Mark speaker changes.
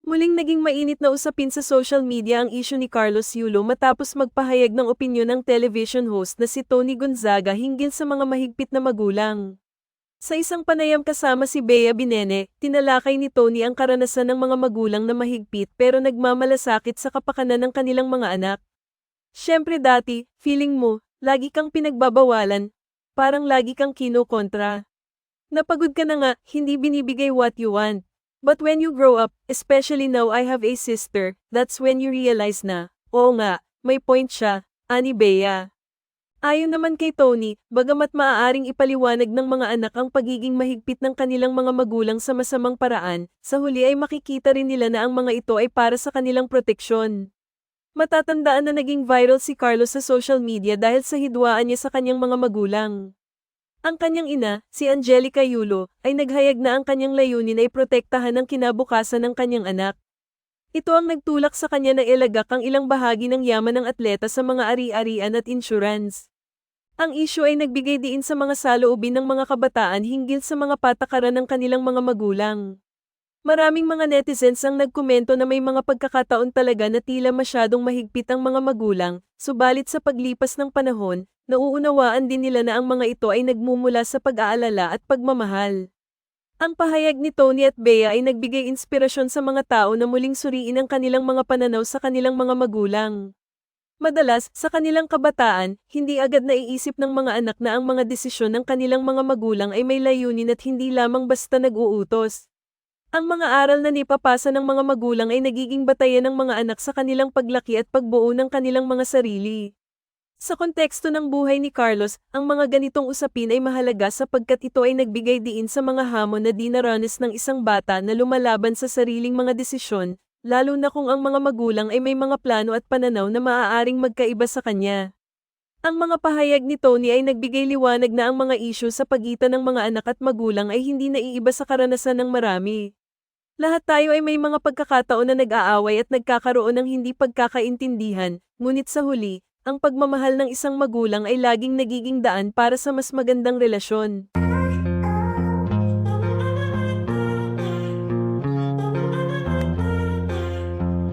Speaker 1: Muling naging mainit na usapin sa social media ang isyu ni Carlos Yulo matapos magpahayag ng opinyon ng television host na si Tony Gonzaga hinggil sa mga mahigpit na magulang. Sa isang panayam kasama si Bea Binene, tinalakay ni Tony ang karanasan ng mga magulang na mahigpit pero nagmamalasakit sa kapakanan ng kanilang mga anak. Siyempre dati, feeling mo, lagi kang pinagbabawalan, parang lagi kang kinokontra. Napagod ka na nga, hindi binibigay what you want. But when you grow up, especially now I have a sister, that's when you realize na, oo nga, may point siya, ani Bea. Ayon naman kay Tony, bagamat maaaring ipaliwanag ng mga anak ang pagiging mahigpit ng kanilang mga magulang sa masamang paraan, sa huli ay makikita rin nila na ang mga ito ay para sa kanilang proteksyon. Matatandaan na naging viral si Carlos sa social media dahil sa hidwaan niya sa kanyang mga magulang. Ang kanyang ina, si Angelica Yulo, ay naghayag na ang kanyang layunin ay protektahan ang kinabukasan ng kanyang anak. Ito ang nagtulak sa kanya na ilagak ang ilang bahagi ng yaman ng atleta sa mga ari-arian at insurance. Ang isyu ay nagbigay diin sa mga saloobin ng mga kabataan hinggil sa mga patakaran ng kanilang mga magulang. Maraming mga netizens ang nagkomento na may mga pagkakataon talaga na tila masyadong mahigpit ang mga magulang, subalit sa paglipas ng panahon, nauunawaan din nila na ang mga ito ay nagmumula sa pag-aalala at pagmamahal. Ang pahayag ni Tony at Bea ay nagbigay inspirasyon sa mga tao na muling suriin ang kanilang mga pananaw sa kanilang mga magulang. Madalas, sa kanilang kabataan, hindi agad naiisip ng mga anak na ang mga desisyon ng kanilang mga magulang ay may layunin at hindi lamang basta nag-uutos. Ang mga aral na nipapasa ng mga magulang ay nagiging batayan ng mga anak sa kanilang paglaki at pagbuo ng kanilang mga sarili. Sa konteksto ng buhay ni Carlos, ang mga ganitong usapin ay mahalaga sapagkat ito ay nagbigay diin sa mga hamon na dinaranas ng isang bata na lumalaban sa sariling mga desisyon, lalo na kung ang mga magulang ay may mga plano at pananaw na maaaring magkaiba sa kanya. Ang mga pahayag ni Tony ay nagbigay liwanag na ang mga isyu sa pagitan ng mga anak at magulang ay hindi naiiba sa karanasan ng marami. Lahat tayo ay may mga pagkakataon na nag-aaway at nagkakaroon ng hindi pagkakaintindihan, ngunit sa huli, ang pagmamahal ng isang magulang ay laging nagiging daan para sa mas magandang relasyon.